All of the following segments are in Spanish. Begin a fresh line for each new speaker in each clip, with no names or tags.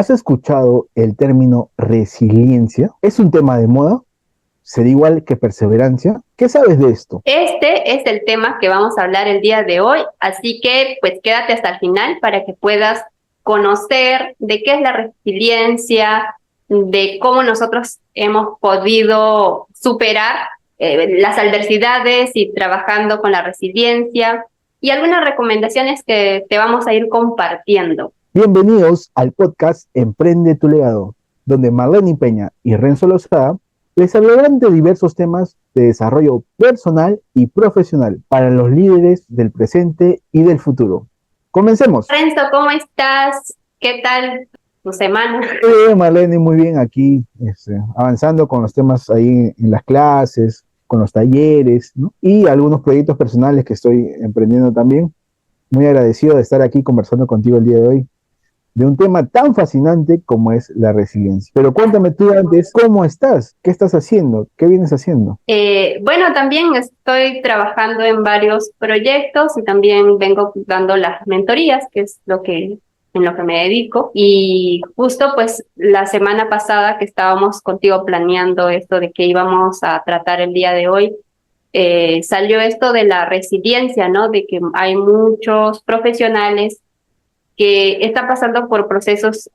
¿Has escuchado el término resiliencia? ¿Es un tema de moda? ¿Será igual que perseverancia? ¿Qué sabes de esto?
Este es el tema que vamos a hablar el día de hoy, así que pues quédate hasta el final para que puedas conocer de qué es la resiliencia, de cómo nosotros hemos podido superar las adversidades y trabajando con la resiliencia y algunas recomendaciones que te vamos a ir compartiendo.
Bienvenidos al podcast Emprende tu legado, donde Marlene Peña y Renzo Lozada les hablarán de diversos temas de desarrollo personal y profesional para los líderes del presente y del futuro. Comencemos.
Renzo, ¿cómo estás? ¿Qué tal tu semana?
Marlene, muy bien aquí, avanzando con los temas ahí en las clases, con los talleres, ¿no? Y algunos proyectos personales que estoy emprendiendo también. Muy agradecido de estar aquí conversando contigo el día de hoy de un tema tan fascinante como es la resiliencia. Pero cuéntame tú antes, ¿cómo estás? ¿Qué estás haciendo? ¿Qué vienes haciendo?
Bueno, también estoy trabajando en varios proyectos y también vengo dando las mentorías, que es en lo que me dedico. Y justo pues la semana pasada que estábamos contigo planeando esto de que íbamos a tratar el día de hoy, salió esto de la resiliencia, ¿no? De que hay muchos profesionales que está pasando por procesos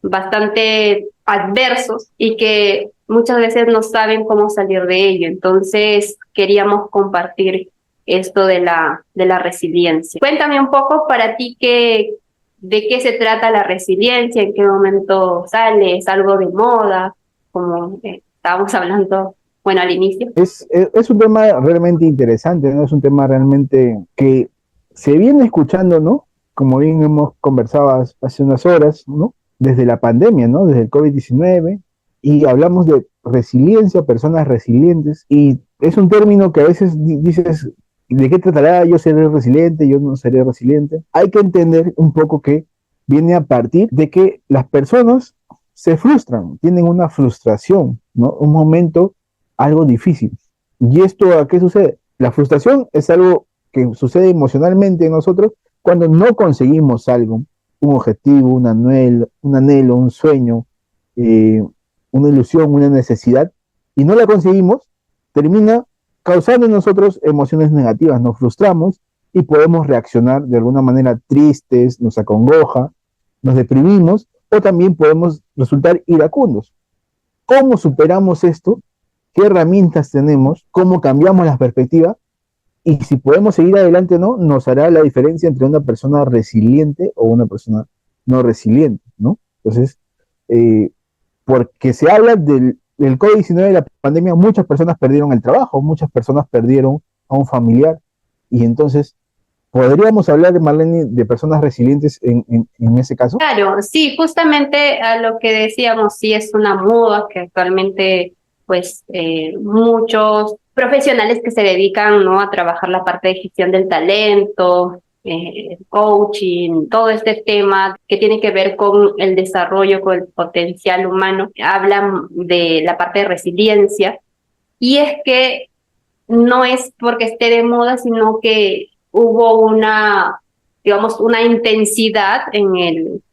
bastante adversos y que muchas veces no saben cómo salir de ello. Entonces, queríamos compartir esto de la resiliencia. Cuéntame un poco para ti de qué se trata la resiliencia, en qué momento sale, es algo de moda, como estábamos hablando, bueno, al inicio.
Es un tema realmente interesante, ¿no? Es un tema realmente que se viene escuchando, ¿no? Como bien hemos conversado hace unas horas, ¿no? Desde la pandemia, ¿no? Desde el COVID-19, y hablamos de resiliencia, personas resilientes, y es un término que a veces dices, ¿de qué tratará? Yo seré resiliente, yo no seré resiliente. Hay que entender un poco que viene a partir de que las personas se frustran, tienen una frustración, ¿no? Un momento algo difícil. ¿Y esto a qué sucede? La frustración es algo que sucede emocionalmente en nosotros cuando no conseguimos algo, un objetivo, un anhelo, un sueño, eh, una ilusión, una necesidad, y no la conseguimos, termina causando en nosotros emociones negativas, nos frustramos y podemos reaccionar de alguna manera tristes, nos acongoja, nos deprimimos o también podemos resultar iracundos. ¿Cómo superamos esto? ¿Qué herramientas tenemos? ¿Cómo cambiamos la perspectiva? Y si podemos seguir adelante o no, nos hará la diferencia entre una persona resiliente o una persona no resiliente, ¿no? Entonces, eh, porque se habla del COVID-19 de la pandemia, muchas personas perdieron el trabajo, muchas personas perdieron a un familiar, y entonces, ¿podríamos hablar, Marlene, de personas resilientes en ese caso?
Claro, sí, justamente a lo que decíamos, sí es una moda que actualmente, pues, muchos profesionales que se dedican, ¿no? A trabajar la parte de gestión del talento, coaching, todo este tema que tiene que ver con el desarrollo, con el potencial humano, hablan de la parte de resiliencia. Y es que no es porque esté de moda, sino que hubo digamos, una intensidad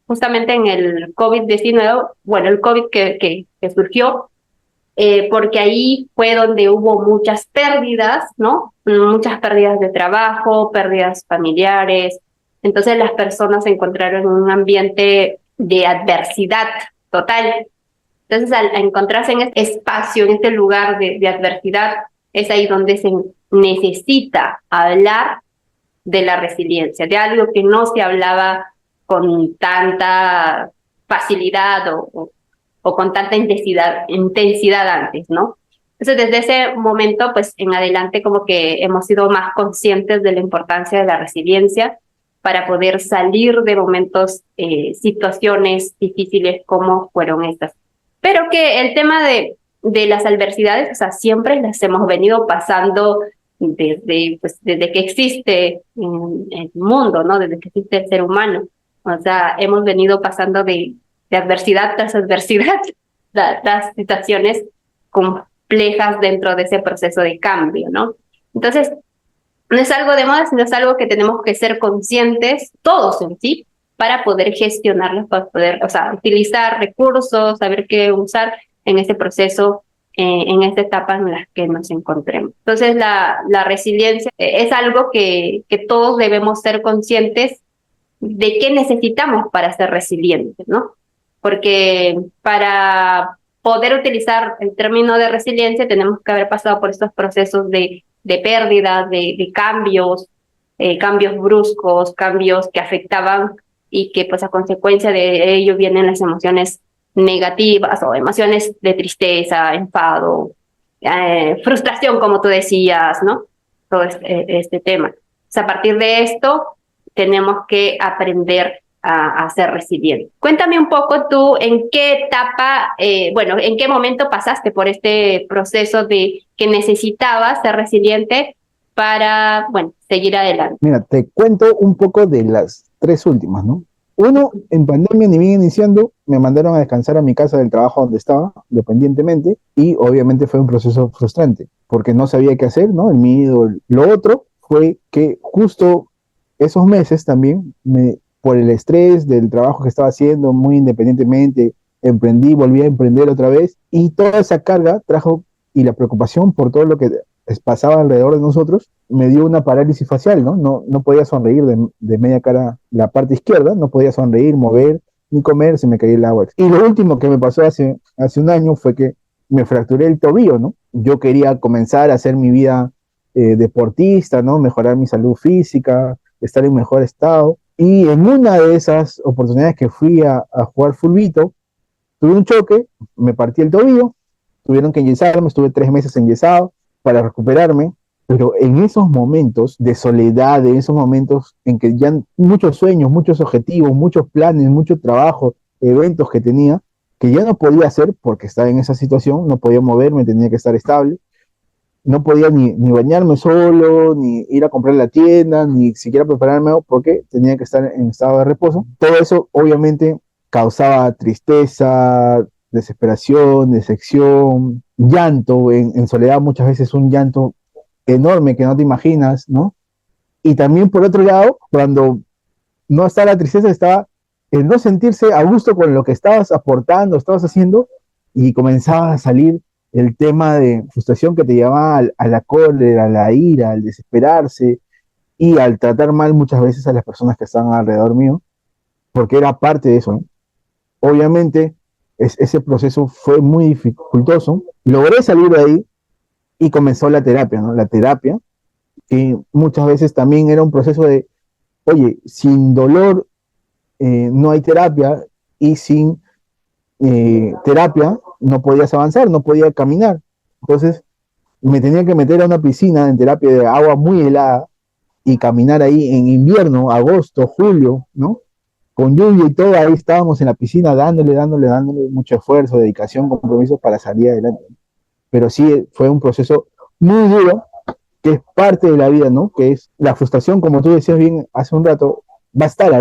justamente en el COVID-19, bueno, el COVID que surgió, porque ahí fue donde hubo muchas pérdidas, ¿no? Muchas pérdidas de trabajo, pérdidas familiares. Entonces las personas se encontraron en un ambiente de adversidad total. Entonces, al encontrarse en este espacio, en este lugar de adversidad, es ahí donde se necesita hablar de la resiliencia, de algo que no se hablaba con tanta facilidad o con tanta intensidad antes, ¿no? Entonces, desde ese momento, pues en adelante, como que hemos sido más conscientes de la importancia de la resiliencia para poder salir de momentos, situaciones difíciles como fueron estas. Pero que el tema de las adversidades, o sea, siempre las hemos venido pasando desde que existe el mundo, ¿no? Desde que existe el ser humano. O sea, hemos venido pasando de adversidad tras adversidad, las situaciones complejas dentro de ese proceso de cambio, ¿no? Entonces, no es algo de moda, sino es algo que tenemos que ser conscientes, todos en sí, para poder gestionarlos, para poder, o sea, utilizar recursos, saber qué usar en ese proceso, en esta etapa en la que nos encontremos. Entonces, la resiliencia es algo que todos debemos ser conscientes de qué necesitamos para ser resilientes, ¿no? Porque para poder utilizar el término de resiliencia tenemos que haber pasado por estos procesos de pérdida, de cambios, cambios bruscos, cambios que afectaban y que pues a consecuencia de ello vienen las emociones negativas o emociones de tristeza, enfado, frustración, como tú decías, ¿no? Todo este tema. O sea, a partir de esto tenemos que aprender a ser resilientes. Cuéntame un poco tú en qué etapa, bueno, en qué momento pasaste por este proceso de que necesitabas ser resiliente para, bueno, seguir adelante.
Mira, te cuento un poco de las tres últimas, ¿no? Uno, en pandemia, ni bien iniciando, me mandaron a descansar a mi casa del trabajo donde estaba, dependientemente, y obviamente fue un proceso frustrante, porque no sabía qué hacer, ¿no? El miedo. Lo otro fue que justo esos meses también, por el estrés del trabajo que estaba haciendo, muy independientemente, emprendí, volví a emprender otra vez, y toda esa carga trajo, y la preocupación por todo lo que pasaba alrededor de nosotros, me dio una parálisis facial, ¿no? No podía sonreír de media cara la parte izquierda, no podía sonreír, mover, ni comer, se me caía el agua. Y lo último que me pasó hace un año fue que me fracturé el tobillo, ¿no? Yo quería comenzar a hacer mi vida deportista, ¿no? Mejorar mi salud física, estar en mejor estado. Y en una de esas oportunidades que fui a jugar fulbito, tuve un choque, me partí el tobillo, tuvieron que enyesarme, estuve 3 meses enyesado para recuperarme, pero en esos momentos de soledad, en esos momentos en que ya muchos sueños, muchos objetivos, muchos planes, mucho trabajo, eventos que tenía, que ya no podía hacer porque estaba en esa situación, no podía moverme, tenía que estar estable, no podía ni bañarme solo, ni ir a comprar en la tienda, ni siquiera prepararme porque tenía que estar en estado de reposo. Todo eso obviamente causaba tristeza, desesperación, decepción, llanto, en soledad muchas veces un llanto enorme que no te imaginas, ¿no? Y también por otro lado, cuando no está la tristeza, está el no sentirse a gusto con lo que estabas aportando, estabas haciendo, y comenzaba a salir el tema de frustración que te llevaba a la cólera, a la ira, al desesperarse y al tratar mal muchas veces a las personas que estaban alrededor mío, porque era parte de eso, ¿no? Obviamente, ese proceso fue muy dificultoso. Logré salir de ahí y comenzó la terapia, ¿no? La terapia, que muchas veces también era un proceso de, oye, sin dolor no hay terapia, y sin terapia no podías avanzar, no podía caminar. Entonces me tenía que meter a una piscina en terapia de agua muy helada y caminar ahí en invierno, agosto, julio, ¿no? Con lluvia y todo, ahí estábamos en la piscina dándole mucho esfuerzo, dedicación, compromisos para salir adelante. Pero sí fue un proceso muy duro, que es parte de la vida, ¿no? Que es la frustración, como tú decías bien hace un rato, va a estar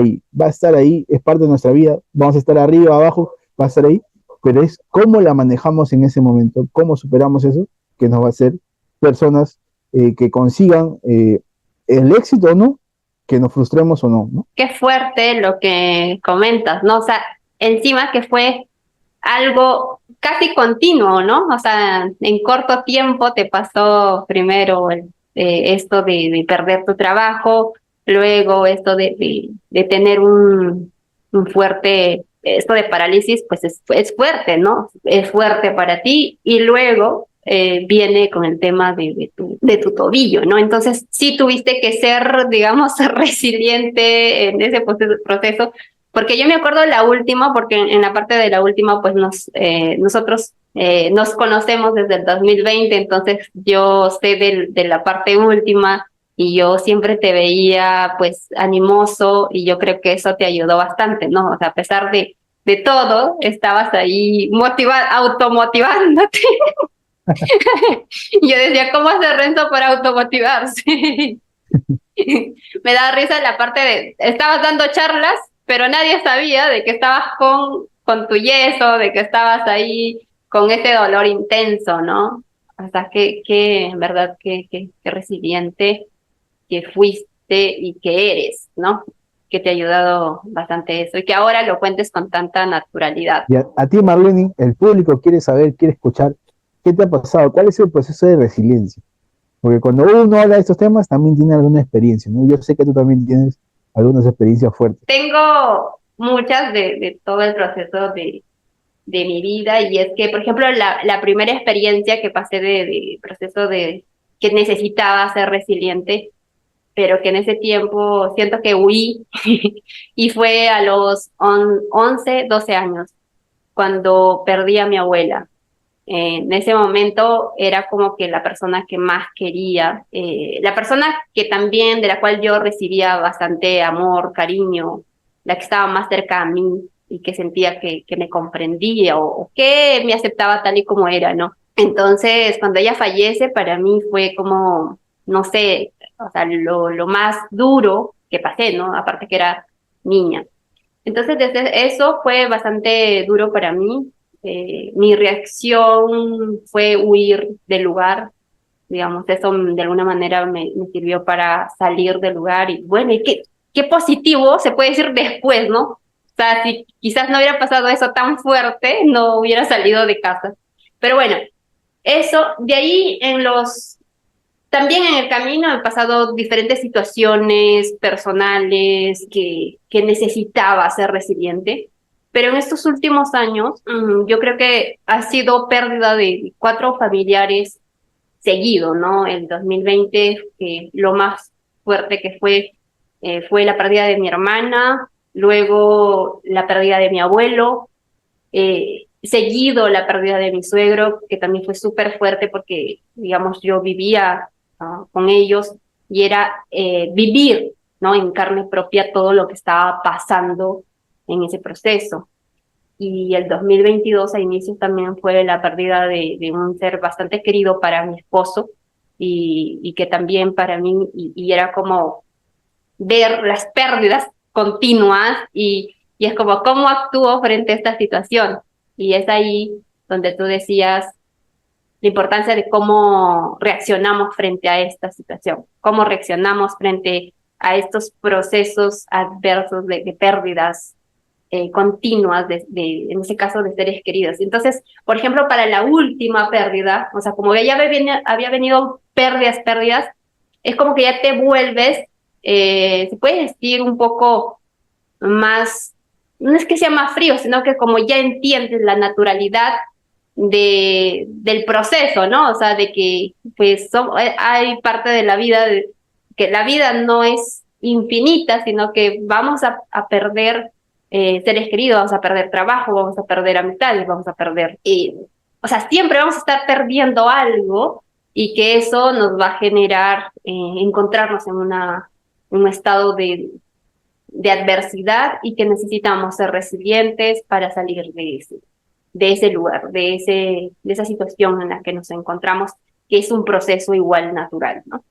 ahí, es parte de nuestra vida, vamos a estar arriba, abajo, va a estar ahí, pero es cómo la manejamos en ese momento, cómo superamos eso, que nos va a hacer personas que consigan el éxito, ¿no? Que nos frustremos o no, ¿no?
Qué fuerte lo que comentas, ¿no? O sea, encima que fue algo casi continuo, ¿no? O sea, en corto tiempo te pasó primero esto de perder tu trabajo, luego esto de tener un fuerte, esto de parálisis, pues es fuerte, ¿no? Es fuerte para ti y luego viene con el tema de tu tobillo, ¿no? Entonces, sí tuviste que ser, digamos, resiliente en ese proceso, porque yo me acuerdo la última, porque en la parte de la última, pues nosotros nos conocemos desde el 2020, entonces yo sé de la parte última y yo siempre te veía pues animoso y yo creo que eso te ayudó bastante, ¿no? O sea, a pesar de todo, estabas ahí automotivándote. Yo decía, ¿cómo hace Renzo para automotivarse? Me da risa la parte de, estabas dando charlas, pero nadie sabía de que estabas con tu yeso, de que estabas ahí con ese dolor intenso, ¿no? O sea, que en verdad, que resiliente que fuiste y que eres, ¿no? que te ha ayudado bastante eso y que ahora lo cuentes con tanta naturalidad.
Y a ti, Marlene, el público quiere saber, quiere escuchar, ¿qué te ha pasado? ¿Cuál es el proceso de resiliencia? Porque cuando uno habla de estos temas, también tiene alguna experiencia, ¿no? Yo sé que tú también tienes algunas experiencias fuertes.
Tengo muchas de todo el proceso de mi vida y es que, por ejemplo, la primera experiencia que pasé de proceso de que necesitaba ser resiliente, pero que en ese tiempo siento que huí y fue a los 11, 12 años, cuando perdí a mi abuela. En ese momento era como que la persona que más quería, la persona que también, de la cual yo recibía bastante amor, cariño, la que estaba más cerca a mí y que sentía que me comprendía o que me aceptaba tal y como era, ¿no? Entonces, cuando ella fallece, para mí fue como, no sé, o sea, lo más duro que pasé, ¿no? Aparte que era niña. Entonces, desde eso fue bastante duro para mí. Mi reacción fue huir del lugar, digamos, eso de alguna manera me sirvió para salir del lugar y bueno, y qué positivo se puede decir después, ¿no? O sea, si quizás no hubiera pasado eso tan fuerte, no hubiera salido de casa. Pero bueno, eso, de ahí también en el camino he pasado diferentes situaciones personales que necesitaba ser resiliente, pero en estos últimos años yo creo que ha sido pérdida de 4 familiares seguido, ¿no? El 2020, lo más fuerte que fue la pérdida de mi hermana, luego la pérdida de mi abuelo, seguido la pérdida de mi suegro, que también fue súper fuerte porque, digamos, yo vivía con ellos y era vivir, ¿no? En carne propia todo lo que estaba pasando en ese proceso. Y el 2022 a inicios también fue la pérdida de un ser bastante querido para mi esposo y que también para mí, y era como ver las pérdidas continuas y es como, ¿cómo actúo frente a esta situación? Y es ahí donde tú decías la importancia de cómo reaccionamos frente a esta situación, cómo reaccionamos frente a estos procesos adversos de pérdidas continuas, en ese caso de seres queridos. Entonces, por ejemplo, para la última pérdida, o sea, como ya había venido pérdidas, es como que ya te vuelves, se puede decir un poco más, no es que sea más frío, sino que como ya entiendes la naturalidad del proceso, ¿no? O sea, de que pues hay parte de la vida, que la vida no es infinita, sino que vamos a perder seres queridos, vamos a perder trabajo, vamos a perder amistades, vamos a perder, o sea, siempre vamos a estar perdiendo algo y que eso nos va a generar encontrarnos en un estado de adversidad y que necesitamos ser resilientes para salir de ese lugar, de esa situación en la que nos encontramos, que es un proceso igual natural, ¿no?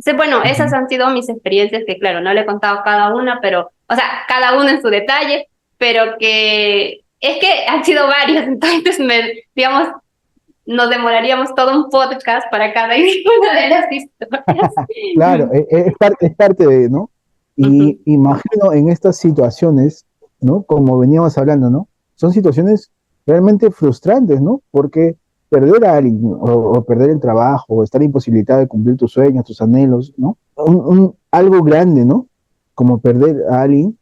Entonces, bueno, esas
Ujú.
han sido mis experiencias que, claro, no le he contado cada una, pero, o sea, cada una en su detalle, pero que es que han sido varias, entonces, digamos, nos demoraríamos todo un podcast para cada una de las historias.
Claro, es parte de, ¿no? Y
Ujú.
imagino en estas situaciones, ¿no? Como veníamos hablando, ¿no? Son situaciones realmente frustrantes, ¿no? Porque perder a alguien o perder el trabajo o estar imposibilitado de cumplir tus sueños, tus anhelos, ¿no? Algo grande, ¿no? Como perder a alguien,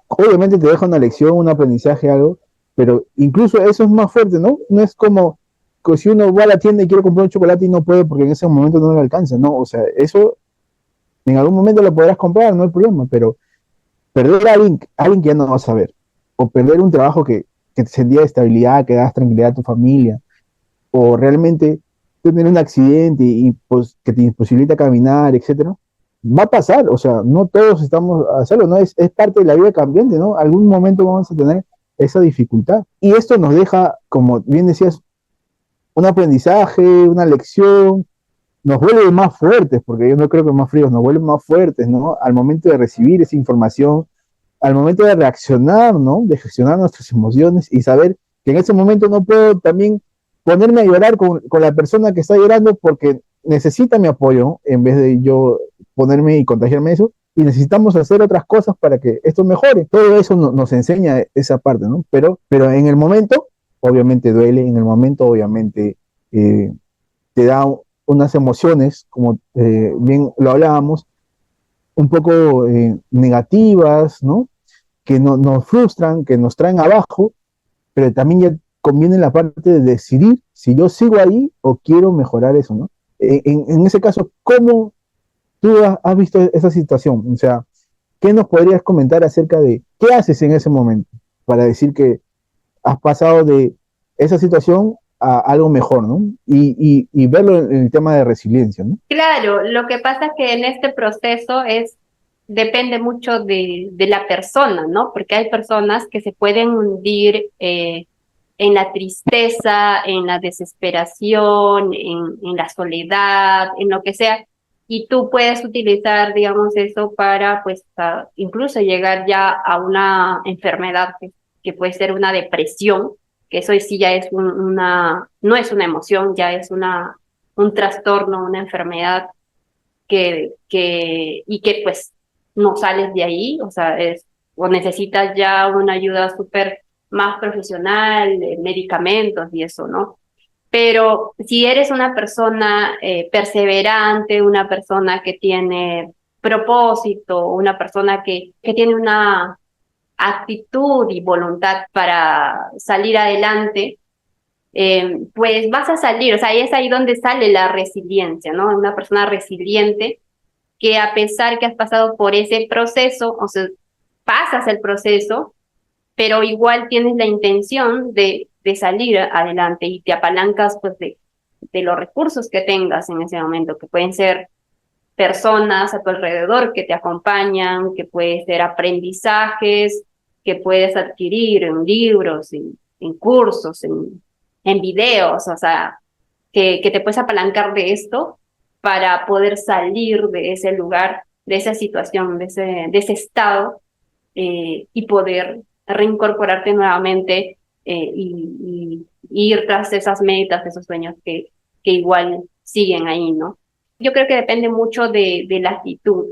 obviamente te deja una lección, un aprendizaje, algo, pero incluso eso es más fuerte, ¿no? No es como que si uno va a la tienda y quiere comprar un chocolate y no puede porque en ese momento no le alcanza, ¿no? O sea, eso en algún momento lo podrás comprar, no hay problema, pero perder a alguien que ya no vas a ver, o perder un trabajo que te sentía de estabilidad, que das tranquilidad a tu familia, o realmente tener un accidente y pues, que te imposibilita caminar, etcétera, va a pasar, o sea, no todos estamos a hacerlo, ¿no? Es parte de la vida cambiante, ¿no? Algún momento vamos a tener esa dificultad. Y esto nos deja, como bien decías, un aprendizaje, una lección, nos vuelve más fuertes, porque yo no creo que más fríos, nos vuelven más fuertes, ¿no? Al momento de recibir esa información, al momento de reaccionar, ¿no? De gestionar nuestras emociones y saber que en ese momento no puedo también ponerme a llorar con la persona que está llorando porque necesita mi apoyo, ¿no? En vez de yo ponerme y contagiarme eso, y necesitamos hacer otras cosas para que esto mejore. Todo eso nos enseña esa parte, ¿no? Pero en el momento, obviamente duele, en el momento, obviamente, eh, te da unas emociones, como bien lo hablábamos, un poco negativas, ¿no? Que nos frustran, que nos traen abajo, pero también ya conviene la parte de decidir si yo sigo ahí o quiero mejorar eso, ¿no? En ese caso, ¿cómo tú has visto esa situación? O sea, ¿qué nos podrías comentar acerca de qué haces en ese momento para decir que has pasado de esa situación a algo mejor, ¿no? Y verlo en el tema de resiliencia, ¿no?
Claro, lo que pasa es que en este proceso depende mucho de la persona, ¿no? Porque hay personas que se pueden hundir en la tristeza, en la desesperación, en la soledad, en lo que sea, y tú puedes utilizar, digamos, eso para, pues, incluso llegar ya a una enfermedad que puede ser una depresión, que eso sí ya es no es una emoción, ya es un trastorno, una enfermedad y que pues no sales de ahí, o sea, o necesitas ya una ayuda súper más profesional, medicamentos y eso, ¿no? Pero si eres una persona perseverante, una persona que tiene propósito, una persona que tiene una actitud y voluntad para salir adelante, pues vas a salir, o sea, y es ahí donde sale la resiliencia, ¿no? Una persona resiliente que a pesar que has pasado por ese proceso, o sea, pasas el proceso, pero igual tienes la intención de salir adelante y te apalancas pues de los recursos que tengas en ese momento, que pueden ser personas a tu alrededor que te acompañan, que pueden ser aprendizajes que puedes adquirir en libros, en cursos, en videos, o sea, que te puedes apalancar de esto para poder salir de ese lugar, de esa situación, de ese estado y poder reincorporarte nuevamente y ir tras esas metas, esos sueños que igual siguen ahí, ¿no? Yo creo que depende mucho de la actitud.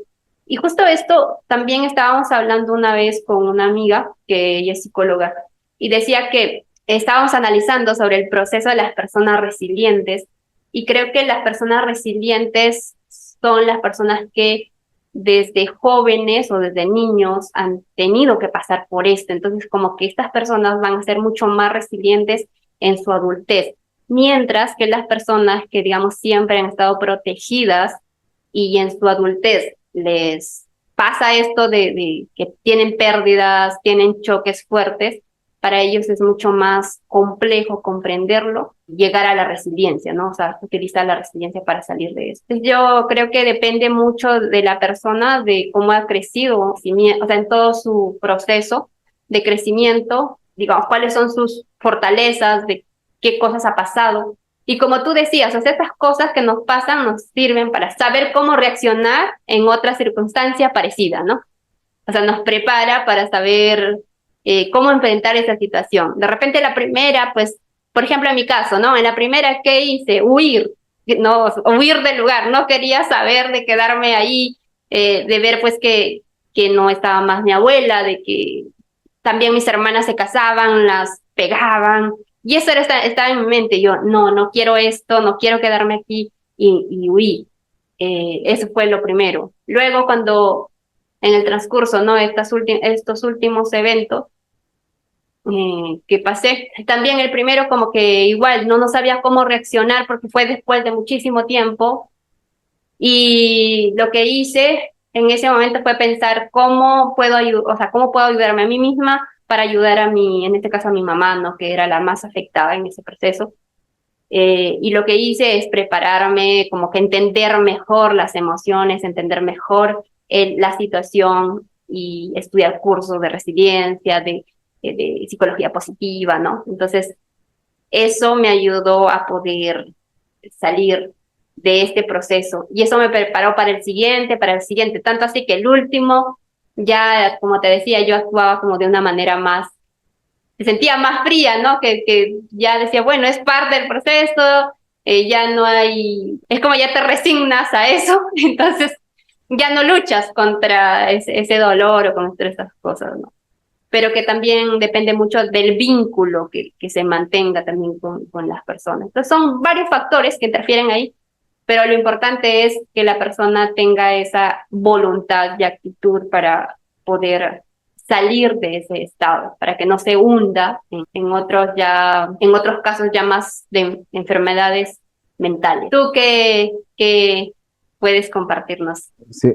Y justo esto también estábamos hablando una vez con una amiga, que ella es psicóloga, y decía que estábamos analizando sobre el proceso de las personas resilientes, y creo que las personas resilientes son las personas que desde jóvenes o desde niños han tenido que pasar por esto. Entonces, como que estas personas van a ser mucho más resilientes en su adultez, mientras que las personas que, digamos, siempre han estado protegidas y en su adultez les pasa esto de que tienen pérdidas, tienen choques fuertes, para ellos es mucho más complejo comprenderlo, llegar a la resiliencia, ¿no? O sea, utilizar la resiliencia para salir de esto. Yo creo que depende mucho de la persona, de cómo ha crecido, o sea, en todo su proceso de crecimiento, digamos, cuáles son sus fortalezas, de qué cosas ha pasado. Y como tú decías, o sea, estas cosas que nos pasan nos sirven para saber cómo reaccionar en otra circunstancia parecida, ¿no? O sea, nos prepara para saber cómo enfrentar esa situación. De repente la primera, pues, por ejemplo, en mi caso, ¿no? En la primera, ¿qué hice? Huir, ¿no? Huir del lugar. No quería saber de quedarme ahí, de ver, pues, que no estaba más mi abuela, de que también mis hermanas se casaban, las pegaban. Y eso estaba en mi mente. Yo, no quiero esto, no quiero quedarme aquí y huí. Eso fue lo primero. Luego, cuando en el transcurso, ¿no? Estos últimos eventos que pasé. También el primero como que igual no sabía cómo reaccionar porque fue después de muchísimo tiempo y lo que hice en ese momento fue pensar cómo puedo o sea, cómo puedo ayudarme a mí misma para ayudar a en este caso a mi mamá, ¿no? Que era la más afectada en ese proceso. Y lo que hice es prepararme, como que entender mejor las emociones, entender mejor la situación y estudiar cursos de resiliencia, de psicología positiva, ¿no? Entonces, eso me ayudó a poder salir de este proceso y eso me preparó para el siguiente, tanto así que el último, ya como te decía, yo actuaba como de una manera más se sentía más fría, ¿no? Que ya decía, bueno, es parte del proceso, ya no hay, es como ya te resignas a eso, entonces ya no luchas contra ese dolor o contra esas cosas, ¿no? Pero que también depende mucho del vínculo que se mantenga también con las personas. Entonces son varios factores que interfieren ahí, pero lo importante es que la persona tenga esa voluntad y actitud para poder salir de ese estado, para que no se hunda en otros casos ya más de enfermedades mentales. ¿Tú qué puedes compartirnos?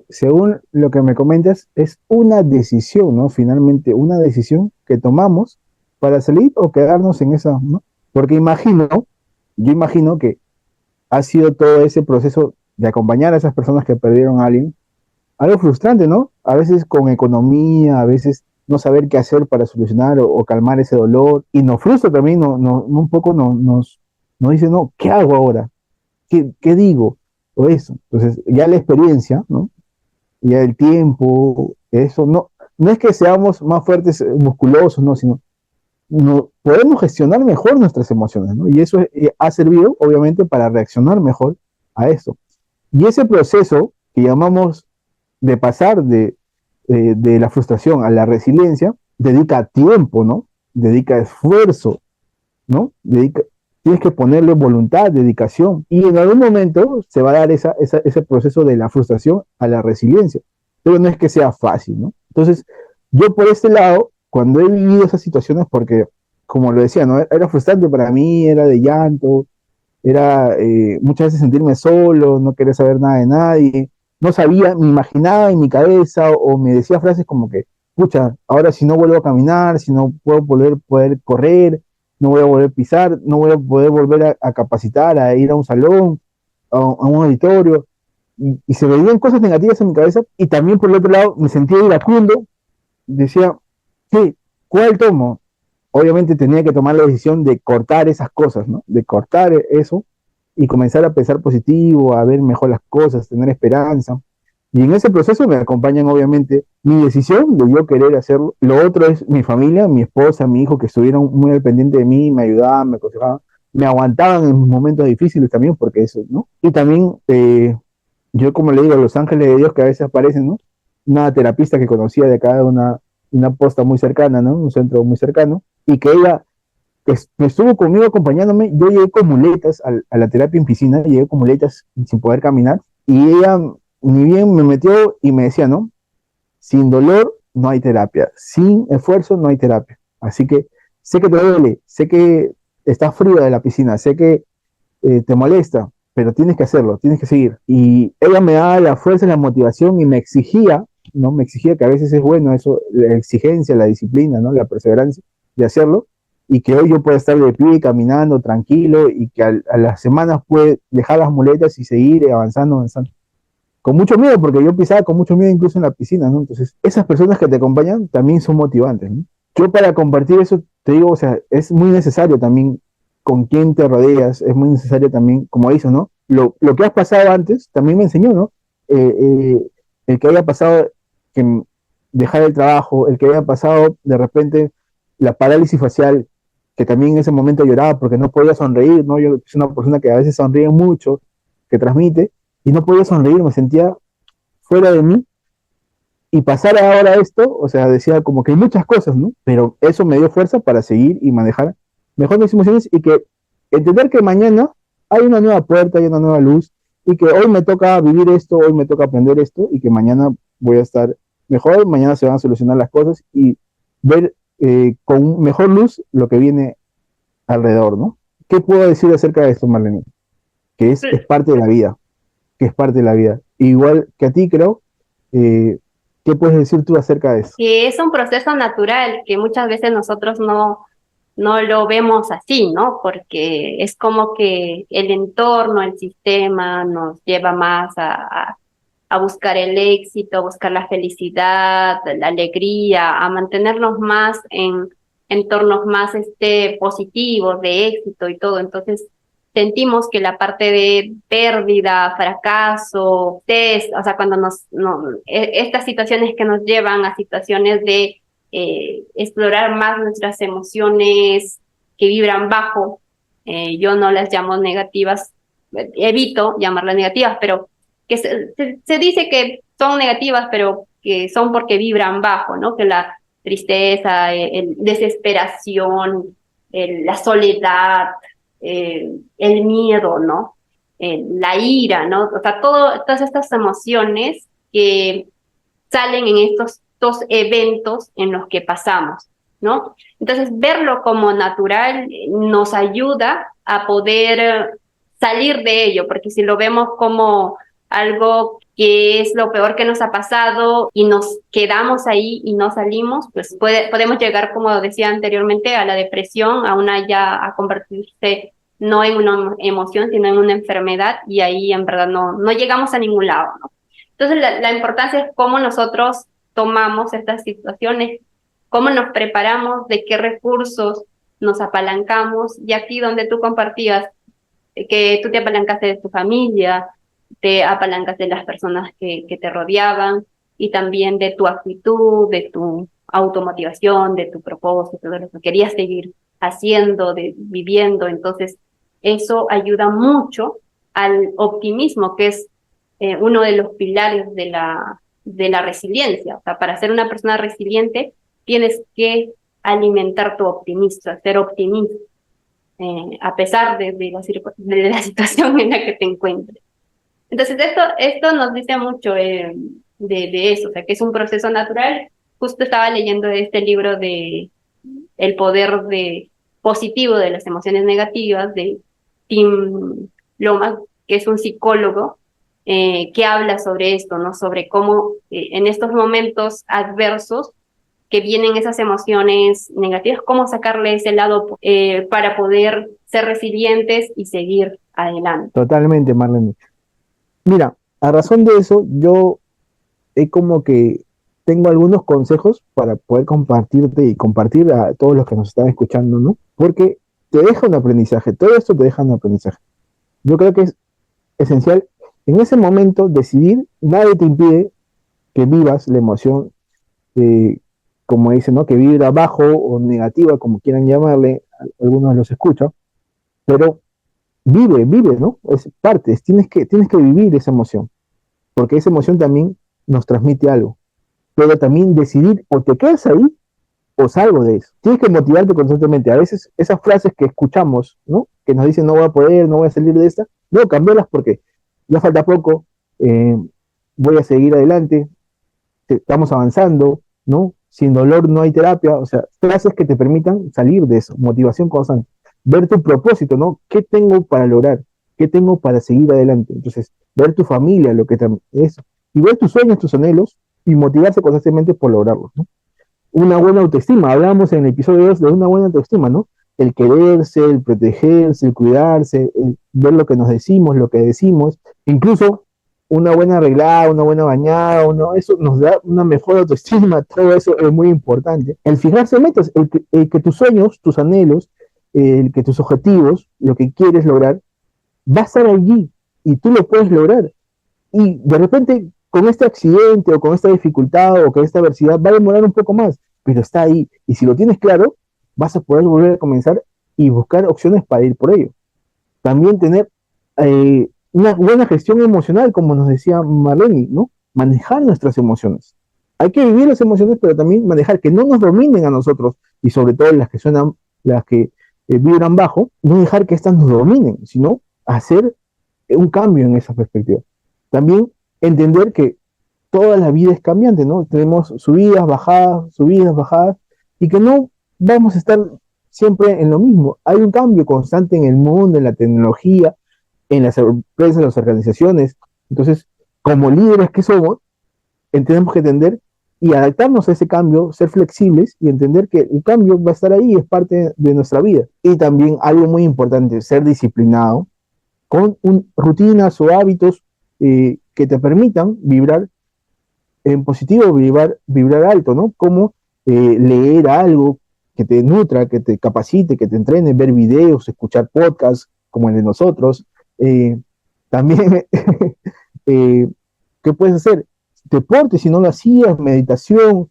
Según lo que me comentas, es una decisión, ¿no? Finalmente, una decisión que tomamos para salir o quedarnos en esa, ¿no? Porque yo imagino que ha sido todo ese proceso de acompañar a esas personas que perdieron a alguien, algo frustrante, ¿no? A veces con economía, a veces no saber qué hacer para solucionar o calmar ese dolor, y nos frustra también, un poco nos dice, no, ¿qué hago ahora? ¿Qué digo? O eso. Entonces, ya la experiencia, ¿no? Ya el tiempo, eso, no es que seamos más fuertes, musculosos, no, sino no, podemos gestionar mejor nuestras emociones, ¿no? Y eso ha servido, obviamente, para reaccionar mejor a eso. Y ese proceso que llamamos de pasar de la frustración a la resiliencia, dedica tiempo, ¿no? Dedica esfuerzo, ¿no? Tienes que ponerle voluntad, dedicación, y en algún momento se va a dar ese proceso de la frustración a la resiliencia, pero no es que sea fácil, ¿no? Entonces, yo por este lado, cuando he vivido esas situaciones, porque, como lo decía, ¿no? Era frustrante para mí, era de llanto, era muchas veces sentirme solo, no querer saber nada de nadie, no sabía, me imaginaba en mi cabeza o me decía frases como que, pucha, ahora si no vuelvo a caminar, si no puedo poder correr, no voy a volver a pisar, no voy a poder volver a capacitar, a ir a un salón, a un auditorio, y se veían cosas negativas en mi cabeza, y también por el otro lado me sentía iracundo, decía, ¿qué? ¿Cuál tomo? Obviamente tenía que tomar la decisión de cortar esas cosas, ¿no? De cortar eso y comenzar a pensar positivo, a ver mejor las cosas, tener esperanza. Y en ese proceso me acompañan obviamente mi decisión de yo querer hacerlo. Lo otro es mi familia, mi esposa, mi hijo, que estuvieron muy al pendiente de mí, me ayudaban, me aconsejaban, me aguantaban en momentos difíciles también, porque eso, ¿no? Y también yo, como le digo, los ángeles de Dios que a veces aparecen, ¿no? Una terapista que conocía de acá, una posta muy cercana, ¿no? Un centro muy cercano, y que ella que estuvo conmigo acompañándome. Yo llegué con muletas a la terapia en piscina, llegué con muletas sin poder caminar, y ella ni bien me metió y me decía, ¿no? Sin dolor no hay terapia, sin esfuerzo no hay terapia. Así que sé que te duele, sé que estás frío de la piscina, sé que te molesta, pero tienes que hacerlo, tienes que seguir. Y ella me daba la fuerza, la motivación y me exigía, ¿no? Me exigía que a veces es bueno eso, la exigencia, la disciplina, ¿no? La perseverancia de hacerlo, y que hoy yo pueda estar de pie, caminando tranquilo, y que a las semanas puede dejar las muletas y seguir avanzando, avanzando. Con mucho miedo, porque yo pisaba con mucho miedo incluso en la piscina, ¿no? Entonces, esas personas que te acompañan también son motivantes, ¿no? Yo para compartir eso, te digo, o sea, es muy necesario también con quién te rodeas, es muy necesario también, como dices, ¿no? Lo que has pasado antes también me enseñó, ¿no? Eh, eh, el que haya pasado que dejar el trabajo, el que haya pasado de repente la parálisis facial, que también en ese momento lloraba porque no podía sonreír, ¿no? Yo soy una persona que a veces sonríe mucho, que transmite, y no podía sonreír, me sentía fuera de mí, y pasar ahora esto, o sea, decía como que hay muchas cosas, ¿no? Pero eso me dio fuerza para seguir y manejar mejor mis emociones, y que entender que mañana hay una nueva puerta, hay una nueva luz, y que hoy me toca vivir esto, hoy me toca aprender esto, y que mañana voy a estar mejor, mañana se van a solucionar las cosas, y ver con mejor luz lo que viene alrededor, ¿no? ¿Qué puedo decir acerca de esto, Marlene? Que es parte de la vida, que es parte de la vida. Igual que a ti, creo, eh, ¿qué puedes decir tú acerca de eso?
Que es un proceso natural que muchas veces nosotros no lo vemos así, ¿no? Porque es como que el entorno, el sistema nos lleva más a buscar el éxito, a buscar la felicidad, la alegría, a mantenernos más en entornos más positivos, de éxito y todo. Entonces, sentimos que la parte de pérdida, fracaso, test, o sea, cuando estas situaciones que nos llevan a situaciones de explorar más nuestras emociones que vibran bajo, yo no las llamo negativas, evito llamarlas negativas, pero que se dice que son negativas, pero que son porque vibran bajo, ¿no? Que la tristeza, desesperación, la soledad, el miedo, ¿no? La ira, ¿no? O sea, todas estas emociones que salen en estos dos eventos en los que pasamos, ¿no? Entonces, verlo como natural nos ayuda a poder salir de ello, porque si lo vemos como algo que es lo peor que nos ha pasado y nos quedamos ahí y no salimos, pues podemos llegar, como decía anteriormente, a la depresión, a convertirse no en una emoción, sino en una enfermedad, y ahí en verdad no llegamos a ningún lado, ¿no? Entonces, la importancia es cómo nosotros tomamos estas situaciones, cómo nos preparamos, de qué recursos nos apalancamos, y aquí donde tú compartías que tú te apalancaste de tu familia, te apalancas de las personas que te rodeaban, y también de tu actitud, de tu automotivación, de tu propósito, de lo que querías seguir haciendo, viviendo. Entonces, eso ayuda mucho al optimismo, que es uno de los pilares de la resiliencia. O sea, para ser una persona resiliente, tienes que alimentar tu optimismo, ser optimista, a pesar de la situación en la que te encuentres. Entonces, esto nos dice mucho de eso, o sea, que es un proceso natural. Justo estaba leyendo este libro de El poder positivo de las emociones negativas, de Tim Lomas, que es un psicólogo, que habla sobre esto, ¿no? Sobre cómo en estos momentos adversos que vienen esas emociones negativas, cómo sacarle ese lado para poder ser resilientes y seguir adelante.
Totalmente, Marlene. Mira, a razón de eso, yo he como que tengo algunos consejos para poder compartirte y compartir a todos los que nos están escuchando, ¿no? Porque te deja un aprendizaje, todo esto te deja un aprendizaje. Yo creo que es esencial en ese momento decidir, nadie te impide que vivas la emoción, eh, como dicen, ¿no? Que vibra bajo o negativa, como quieran llamarle, algunos los escucho, pero vive, ¿no? Es parte, tienes que vivir esa emoción, porque esa emoción también nos transmite algo. Pero también decidir o te quedas ahí o salgo de eso. Tienes que motivarte constantemente. A veces esas frases que escuchamos, ¿no? Que nos dicen no voy a poder, no voy a salir de esta, no, cambiarlas porque ya falta poco, eh, voy a seguir adelante, estamos avanzando, ¿no? Sin dolor no hay terapia, o sea, frases que te permitan salir de eso, motivación constante, ver tu propósito, ¿no? ¿Qué tengo para lograr? ¿Qué tengo para seguir adelante? Entonces, ver tu familia, lo que es, y ver tus sueños, tus anhelos, y motivarse constantemente por lograrlos, ¿no? Una buena autoestima, hablábamos en el episodio 2 de una buena autoestima, ¿no? El quererse, el protegerse, el cuidarse, el ver lo que nos decimos, lo que decimos, incluso una buena arreglada, una buena bañada, eso nos da una mejor autoestima, todo eso es muy importante. El fijarse metas, el que tus sueños, tus anhelos, el que tus objetivos, lo que quieres lograr, va a estar allí y tú lo puedes lograr. Y de repente, con este accidente o con esta dificultad o con esta adversidad, va a demorar un poco más, pero está ahí. Y si lo tienes claro, vas a poder volver a comenzar y buscar opciones para ir por ello. También tener una buena gestión emocional, como nos decía Marlene, ¿no? Manejar nuestras emociones. Hay que vivir las emociones, pero también manejar, que no nos dominen a nosotros, y sobre todo las que suenan, las que vibran bajo, no dejar que estas nos dominen, sino hacer un cambio en esa perspectiva. También entender que toda la vida es cambiante, ¿no? Tenemos subidas, bajadas, y que no vamos a estar siempre en lo mismo. Hay un cambio constante en el mundo, en la tecnología, en las empresas, en las organizaciones. Entonces, como líderes que somos, tenemos que entender y adaptarnos a ese cambio, ser flexibles y entender que el cambio va a estar ahí, es parte de nuestra vida. Y también algo muy importante, ser disciplinado con rutinas o hábitos que te permitan vibrar en positivo, vibrar alto, ¿no? Como leer algo que te nutra, que te capacite, que te entrene, ver videos, escuchar podcasts como el de nosotros. También, eh, ¿qué puedes hacer? Deporte, si no lo hacías, meditación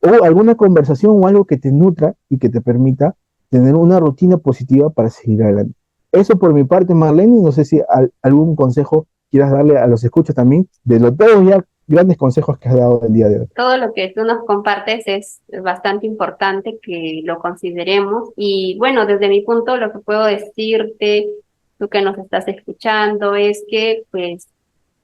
o alguna conversación o algo que te nutra y que te permita tener una rutina positiva para seguir adelante. Eso por mi parte, Marlene, no sé si algún consejo quieras darle a los escuchas también, de lo todo ya grandes consejos que has dado el día de hoy.
Todo lo que tú nos compartes es bastante importante que lo consideremos. Y bueno, desde mi punto, lo que puedo decirte, tú que nos estás escuchando, es que pues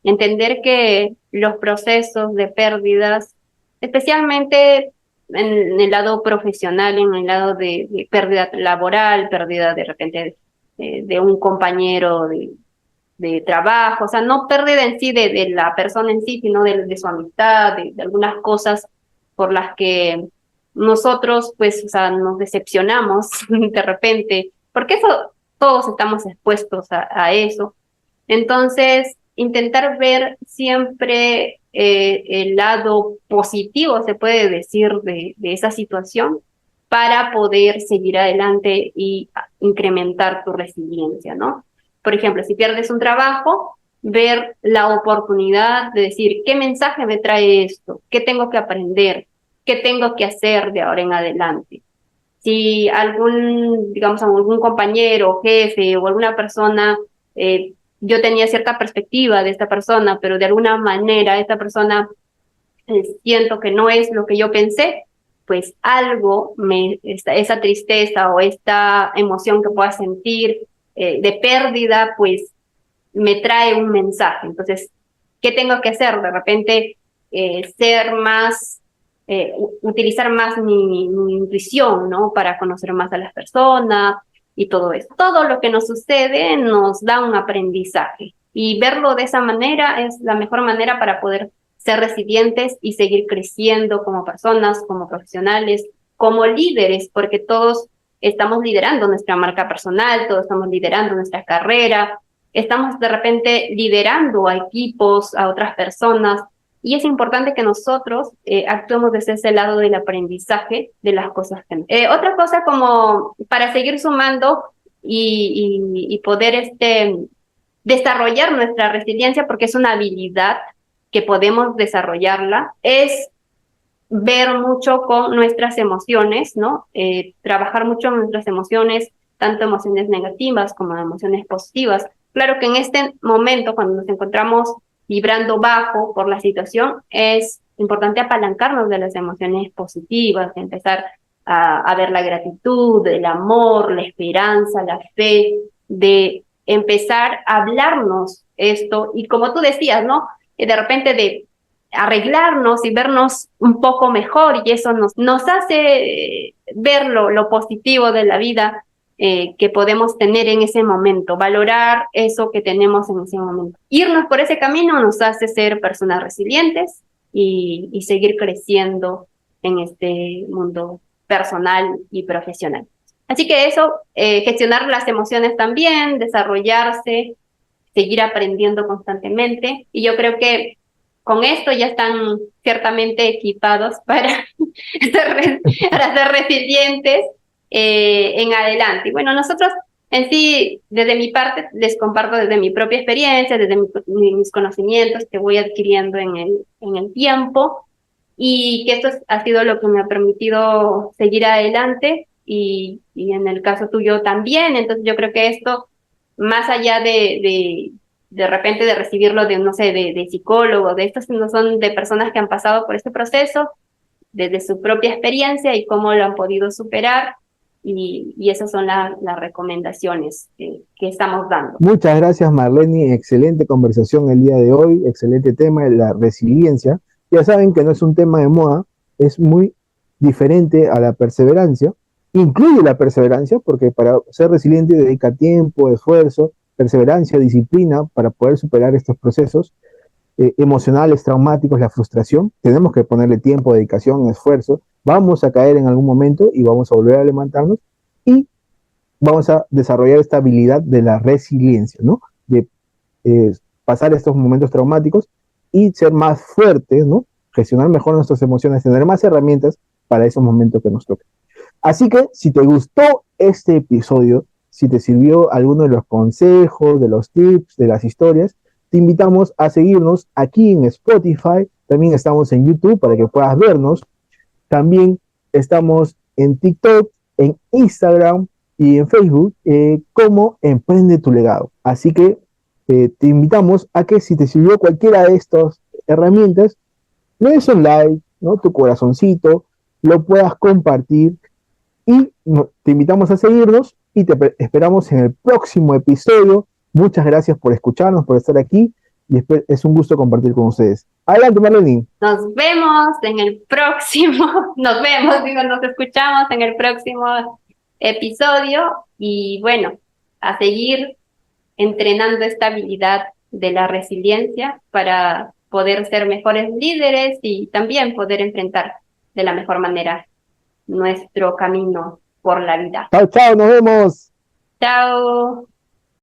entender que los procesos de pérdidas, especialmente en el lado profesional, en el lado de pérdida laboral, pérdida de repente de un compañero de trabajo, o sea, no pérdida en sí de la persona en sí, sino de su amistad, de algunas cosas por las que nosotros, pues, o sea, nos decepcionamos de repente, porque eso, todos estamos expuestos a eso. Entonces, intentar ver siempre el lado positivo, se puede decir, de esa situación para poder seguir adelante y incrementar tu resiliencia, ¿no? Por ejemplo, si pierdes un trabajo, ver la oportunidad de decir, ¿qué mensaje me trae esto? ¿Qué tengo que aprender? ¿Qué tengo que hacer de ahora en adelante? Si algún, digamos, algún compañero, jefe o alguna persona, yo tenía cierta perspectiva de esta persona, pero de alguna manera esta persona siento que no es lo que yo pensé, pues algo, esa tristeza o esta emoción que pueda sentir de pérdida, pues me trae un mensaje. Entonces, ¿qué tengo que hacer? De repente, ser más, utilizar más mi intuición, ¿no? Para conocer más a las personas y todo eso. Todo lo que nos sucede nos da un aprendizaje y verlo de esa manera es la mejor manera para poder ser resilientes y seguir creciendo como personas, como profesionales, como líderes, porque todos estamos liderando nuestra marca personal, todos estamos liderando nuestra carrera, estamos de repente liderando a equipos, a otras personas, y es importante que nosotros actuemos desde ese lado del aprendizaje de las cosas que... otra cosa como para seguir sumando y poder desarrollar nuestra resiliencia, porque es una habilidad que podemos desarrollarla, es ver mucho con nuestras emociones, ¿no? Trabajar mucho en nuestras emociones, tanto emociones negativas como emociones positivas. Claro que en este momento, cuando nos encontramos vibrando bajo por la situación, es importante apalancarnos de las emociones positivas, de empezar a ver la gratitud, el amor, la esperanza, la fe, de empezar a hablarnos esto. Y como tú decías, ¿no? De repente de arreglarnos y vernos un poco mejor y eso nos hace ver lo positivo de la vida que podemos tener en ese momento, valorar eso que tenemos en ese momento. Irnos por ese camino nos hace ser personas resilientes y seguir creciendo en este mundo personal y profesional. Así que eso, gestionar las emociones también, desarrollarse, seguir aprendiendo constantemente. Y yo creo que con esto ya están ciertamente equipados para ser resilientes en adelante. Y bueno, nosotros en sí, desde mi parte, les comparto desde mi propia experiencia, desde mis conocimientos que voy adquiriendo en el tiempo, y que esto ha sido lo que me ha permitido seguir adelante, y en el caso tuyo también. Entonces yo creo que esto, más allá de repente de recibirlo de, no sé, de psicólogos, de estos no son de personas que han pasado por este proceso, desde su propia experiencia y cómo lo han podido superar, y esas son las recomendaciones que estamos dando.
Muchas gracias, Marlene. Excelente conversación el día de hoy, excelente tema de la resiliencia. Ya saben que no es un tema de moda, es muy diferente a la perseverancia. Incluye la perseverancia porque para ser resiliente dedica tiempo, esfuerzo, perseverancia, disciplina para poder superar estos procesos emocionales, traumáticos, la frustración. Tenemos que ponerle tiempo, dedicación, esfuerzo. Vamos a caer en algún momento y vamos a volver a levantarnos y vamos a desarrollar esta habilidad de la resiliencia, ¿no? De pasar estos momentos traumáticos y ser más fuertes, ¿no? Gestionar mejor nuestras emociones, tener más herramientas para esos momentos que nos toquen. Así que si te gustó este episodio, si te sirvió alguno de los consejos, de los tips, de las historias, te invitamos a seguirnos aquí en Spotify. También estamos en YouTube para que puedas vernos. También estamos en TikTok, en Instagram y en Facebook como Emprende tu Legado. Así que te invitamos a que si te sirvió cualquiera de estas herramientas, le des un like, ¿no? Tu corazoncito, lo puedas compartir y te invitamos a seguirnos y te esperamos en el próximo episodio. Muchas gracias por escucharnos, por estar aquí y es un gusto compartir con ustedes. Adelante, Marlene.
Nos vemos en el próximo, nos escuchamos en el próximo episodio y bueno, a seguir entrenando esta habilidad de la resiliencia para poder ser mejores líderes y también poder enfrentar de la mejor manera nuestro camino por la vida.
Chao, chao, nos vemos.
Chao.